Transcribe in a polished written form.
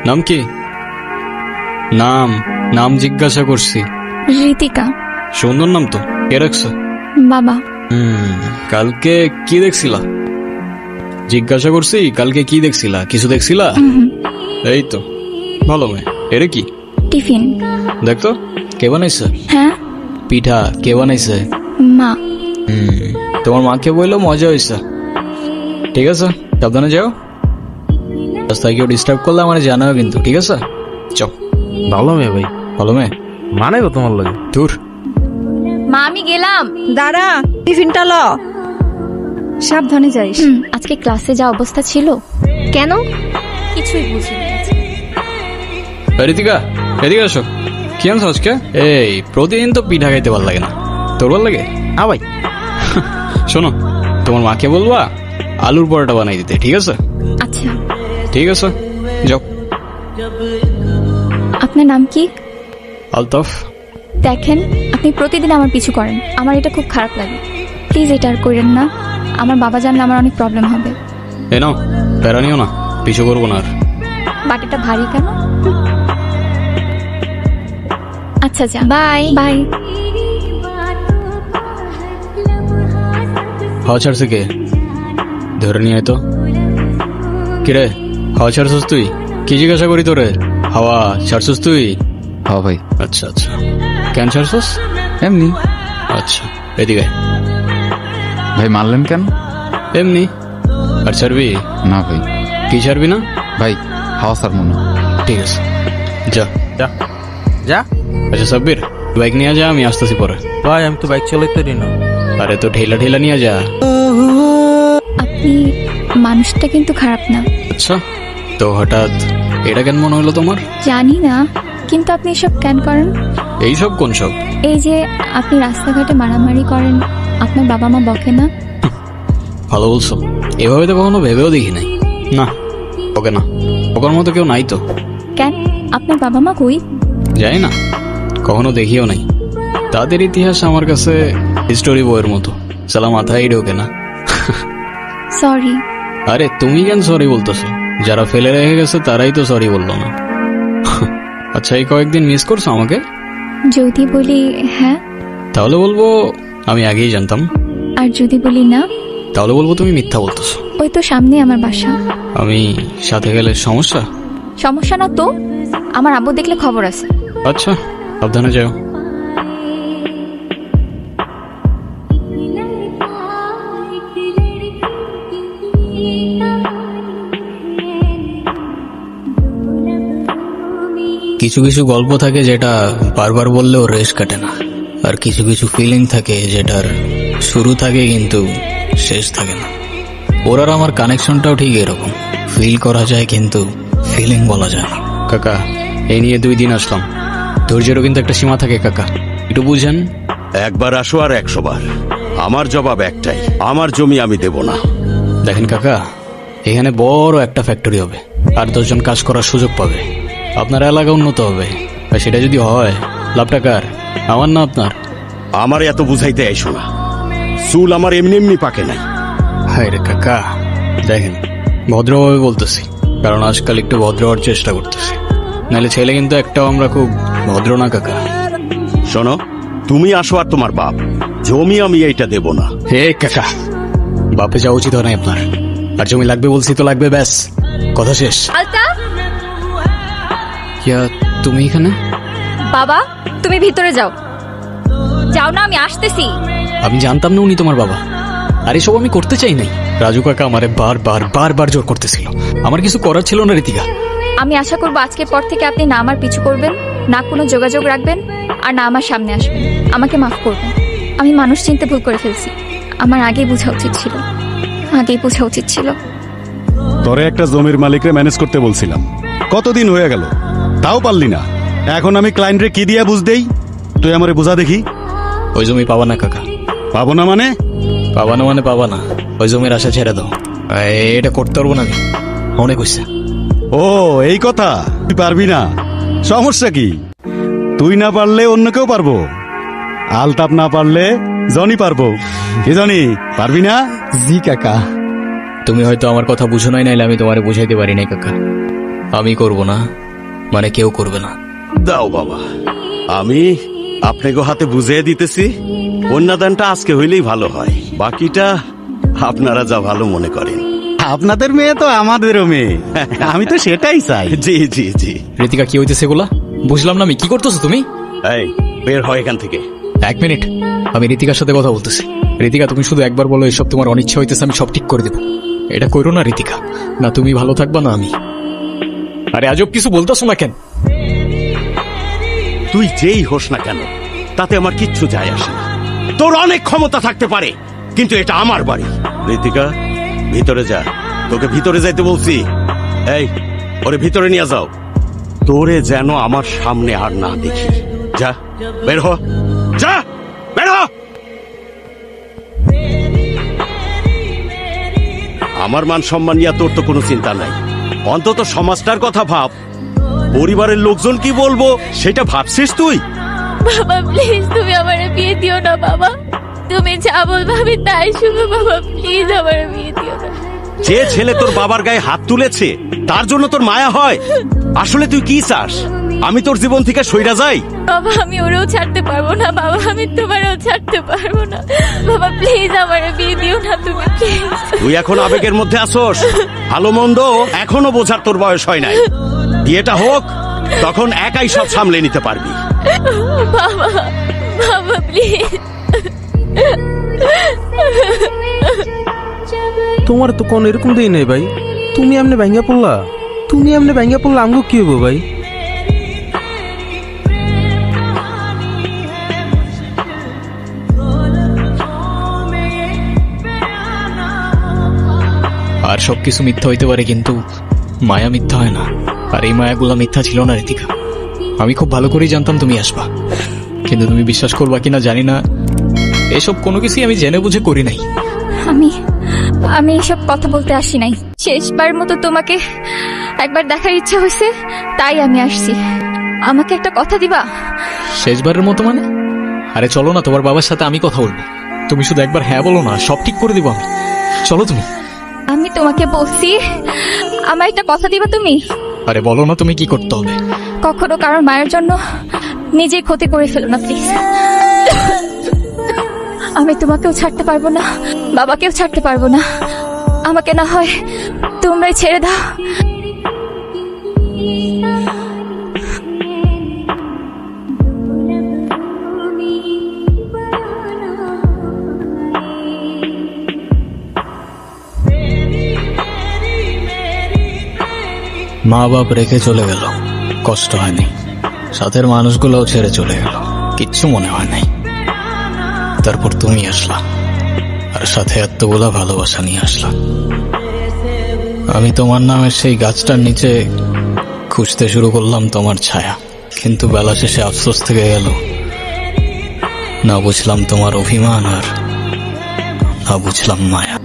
নাম কি? নাম নাম জিজ্ঞাসা করছি। ঋতিকা। সুন্দর নাম তো, কে রাখছে? বাবা। কালকে কি দেখছিলা? জিজ্ঞাসা করছি কালকে কি দেখছিলা? কিছু দেখছিলা? এই তো ভালো মেয়ে। এরে কি? টিফিন। দেখতো কে বানাইছে? হ্যাঁ, পিঠা কে বানাইছে? মা। তোমার মাকে বললো মজা হয়েছে। ঠিক আছে, সাবধানে যাও। রাস্তায় কেউ ডিস্টার্ব করলে আমার জানাও কিন্তু, ঠিক আছে? চল। ভালো মেয়ে ভাই, ভালো মেয়ে মানে গো তোমার লাগে। দূর। মা আমি গেলাম। দাঁড়া, টিফিনটা ল। সাবধানে যাইস। আজকে ক্লাসে যা অবস্থা ছিল। কেন? কিছুই বুঝিনি। ঋতিকা এদিকে আসো। কি আনছো আজকে? এই প্রতিদিন তো পিঠা খাইতে ভালো লাগে না, তোর ভালো লাগে? হ্যাঁ ভাই। শোনো, তোমার মাকে বলবা আলুর পরোটা বানাই দিতে, ঠিক আছে? আচ্ছা। ঠিক আছে, যাও। আপনার নাম কি? আলতাফ। দেখেন, আপনি প্রতিদিন আমার পিছু করেন, আমার এটা খুব খারাপ লাগে। প্লিজ এটা আর করেন না, আমার বাবা জানলে আমার অনেক প্রবলেম হবে। এ নাও, প্যারা নিও না, পিছু করবো না আর। বাটিটা ভারী কেন? আচ্ছা যা, বাই বাই। হাওয়া ছাড়ছে কে? ধরে নিয়ে আয় তো। কিরে, হাওয়া ছাড়ছিস তুই? কি জিজ্ঞাসা করি তোরে? হাওয়া ছাড়ছিস তুই? হ্যাঁ ভাই। আচ্ছা আচ্ছা, কেন ছাড়ছিস? এমনি। আচ্ছা এদিকে আয়। ভাই মারলেন কেন? এমনি। আর ছাড়বি? না ভাই। কি ছাড়বি না? ভাই হাওয়া স্যার মনে। ঠিক আছে, যা যা যা। আচ্ছা সাব্বির, বাইক নিয়ে যা, আমি আসতেছি পরে। ভাই আমি তো বাইক চালাইতে পারি না। আরে তো ঠেলা ঠেলা নিয়ে যা। আপনি মানুষটা কিন্তু খারাপ না। আচ্ছা, তো হঠাৎ এটা কেন মনে হলো তোমার? জানি না, কিন্তু আপনি এসব কেন করেন? এইসব কোন সব? এই যে আপনি রাস্তাঘাটে মারামারি করেন, আপনার বাবা মা বকে না? ভালো বলছো, এভাবে তো কখনো ভেবেও দেখি নাই। না, ওকে না, ওকার মতো কেউ নাই তো। কেন? আপনার বাবা মা কই? যাই না, কখনো দেখিও নাই। তাদের ইতিহাস আমার কাছে হিস্টোরি বইয়ের মতো, সালা মাথায় ঢোকে না। সরি। আরে তুমি কেন সরি বলতেছো? যারা ফেলে রেখে গেছে তারাই তো সরি বললো না। আচ্ছা, এই কয়েকদিন মিস করছো আমাকে? যদি বলি হ্যাঁ, তাহলে বলবো আমি আগেই জানতাম। আর যদি বলি না, তাহলে বলবো তুমি মিথ্যা বলতেছো। ওই তো সামনে আমার বাসা। আমি সাথে গেলে সমস্যা? সমস্যা না তো, আমার আব্বু দেখলে খবর আছে। আচ্ছা, সাবধানে যাও। কিছু কিছু গল্প থাকে যেটা বারবার বললেও রেশ কাটে না, আর কিছু কিছু ফিলিং থাকে যেটার শুরু থাকে কিন্তু শেষ থাকে না। ওর আর আমার কানেকশনটাও ঠিক এরকম, ফিল করা যায় কিন্তু ফিলিং বলা যায় না। কাকা, এই নিয়ে 2 দিন আসলাম, ধৈর্যেরও কিন্তু একটা সীমা থাকে কাকা, একটু বুঝেন। একবার আসো আর 100 বার, আমার জবাব একটাই, আমার জমি আমি দেব না। দেখেন কাকা, এখানে বড় একটা ফ্যাক্টরি হবে, আর 10 জন কাজ করার সুযোগ পাবে, আপনার এলাকা উন্নত হবে। আর সেটা যদি হয়, লাভটা কার? আমার না আপনার? আমার এত বুঝাইতে আইসো না, চুল আমার এমনি এমনি পাকে নাই। হায় রে কাকা, দেখেন ভদ্রভাবে বলতেছি, কারণ আজকাল একটু ভদ্র হওয়ার চেষ্টা করতেছি, নাহলে ছেলে কিন্তু একটাও আমরা খুব ভদ্র না কাকা। শোনো, তুমি আসো আর তোমার বাপ, জমি আমি এইটা দেব না। হে কাকা, বাপে যাওয়া উচিত হয় না আপনার, আর জমি লাগবে বলছি তো লাগবে, ব্যাস কথা শেষ। আলতাফ, ইয়া, তুমি এখানে? বাবা তুমি ভিতরে যাও। যাও না, আমি আসতেছি। আমি জানতাম না উনি তোমার বাবা, আর এসব আমি করতে চাই নাই। রাজু কাকা আমারে বারবার জোর করতেছিল, আমার কিছু করার ছিল না ঋতিকা। আমি আশা করবো আজকের পর থেকে আপনি না আমার পিছু করবেন, না কোনো যোগাযোগ রাখবেন, আর না আমার সামনে আসবেন। আমাকে মাফ করবেন, আমি মানুষ চিনতে ভুল করে ফেলছি। আমার আগেই বোঝা উচিত ছিল, আগেই বোঝা উচিত ছিল। তোরে একটা জমির মালিকরে ম্যানেজ করতে বলছিলাম, কতদিন হয়ে গেল, তাও পারলি না। এখন আমি ক্লায়েন্টরে কি দিয়া বুঝ দেই? তুই আমারে বুঝা দেখি। ওই জমি পাবা না কাকা। পাবো না মানে? পাবা না মানে পাবা না, ওই জমির আশা ছেড়ে দাও। এটা করতে পারবো না আমি, অনেক হয়েছে। ও এই কথা, তুই পারবি না, সমস্যা কি? তুই না পারলে অন্য কেউ পারবো, আলতাপ না পারলে জনি পারবো। কি জনি, পারবি না? জি কাকা। তুমি হয়তো আমার কথা বুঝো নাই, নাইলে আমি তোমারে বুঝাইতে পারি নাই কাকা। আমি করব না, মানে কেউ করবে না। দাও বাবা, আমি আপনাকে হাতে বুঝিয়ে দিতেছি। কন্যাদানটা আজকে হইলেই ভালো হয়, বাকিটা আপনারা যা ভালো মনে করেন। আপনাদের মেয়ে তো আমাদেরও মেয়ে, আমি তো সেটাই চাই। জি জি জি। ঋতিকা, কি হইতেছে এগুলা? বুঝলাম না আমি, কি করতেছো তুমি? এই বের হয় এখান থেকে। 1 মিনিট, আমি ঋতিকার সাথে কথা বলতেছি। ঋতিকা, তুমি শুধু একবার বলো এসব তোমার অনিচ্ছা হইতেছে, আমি সব ঠিক করে দেবো। এটা করো না ঋতিকা, না তুমি ভালো থাকবা না আমি। আরে আজব কিছু বলতেছো না কেন? তুই যেই হোস না কেন তাতে আমার কিচ্ছু যায় আসে না। তোর অনেক ক্ষমতা থাকতে পারে, কিন্তু এটা আমার বাড়ি। ঋতিকা, ভিতরে যা, তোকে ভিতরে যাইতে বলছি। এই, ওরে ভিতরে নিয়ে যাও। তোরে যেন আমার সামনে আর না দেখি। যা, বের হ, যা, বের হ। আমার মান সম্মান নিয়ে তোর তো কোনো চিন্তা নাই, অন্তত সমাজটার কথা ভাব। পরিবারের লোকজন কি বলবো সেটা ভাবছিস তুই? বাবা প্লিজ তুমি আমারে বিয়ে দিও না বাবা, তুমি যা বলবে আমি তাই শুনবো বাবা, প্লিজ আমারে বিয়ে দিও না। যে ছেলে তোর বাবার গায়ে হাত তুলেছে তার জন্য তোর মায়া হয়? আসলে তুই কি চাস, আমি তোর জীবন থেকে সইরা যাই? বাবা আমি ওরেও ছাড়তে পারবো না বাবা, আমি তোমারও ছাড়তে পারবো না বাবা, প্লিজ আমারে বিয়ে দিও না তুমি, প্লিজ। তুই এখন আবেগের মধ্যে আসোস, ভালো মন্দ এখনো বোঝার তোর বয়স হয় নাই। বিয়েটা হোক, তখন একাই সব সামলে নিতে পারবি। বাবা বাবা প্লিজ। তোমার তো কোন এরকম দেই নাই ভাই, তুমি এমনি ভাঙ্গা পড়লা, আমগো কি হবো ভাই? আর সবকিছু মিথ্যা হইতে পারে, কিন্তু মায়া মিথ্যা হয় না। আর এই মায়াগুলা মিথ্যা ছিল না ঋতিকা। আমি খুব ভালো করেই জানতাম তুমি আসবা, কিন্তু তুমি বিশ্বাস করবা কিনা জানি না, এসব কোনো কিছুই আমি জেনে বুঝে করি নাই। আমি এসব কথা বলতে আসি নাই, শেষবার মতো তোমাকে একবার দেখার ইচ্ছা হয়েছে, তাই আমি আসছি। আমাকে একটা কথা দিবা? শেষবারের মতো মানে? আরে চলো না, তোমার বাবার সাথে আমি কথা বলবো। তুমি শুধু একবার হ্যাঁ বলো না, সব ঠিক করে দিব আমি। চলো তুমি। আমি তোমাকে বলছি আমার একটা কথা দিবা তুমি? আরে বলো না তুমি কি করতে হবে। কখনো কারোর মায়ের জন্য নিজেই ক্ষতি করে ফেলো না প্লিজ। আমি তোমাকেও ছাড়তে পারবো না, বাবাকেও ছাড়তে পারবো না, আমাকে না হয় তোমরাই ছেড়ে দাও। মা বাপ রেখে চলে গেল, কষ্ট হয়নি। সাথের মানুষগুলোও ছেড়ে চলে গেল, কিচ্ছু মনে হয় নাই। তারপর তুমি আসলা, আর সাথে এতগুলা ভালোবাসা নিয়ে আসলা। আমি তোমার নামের সেই গাছটার নিচে খুঁজতে শুরু করলাম তোমার ছায়া, কিন্তু বেলা শেষে আফসোস থেকে গেল। না বুঝলাম তোমার অভিমান, আর না বুঝলাম মায়া।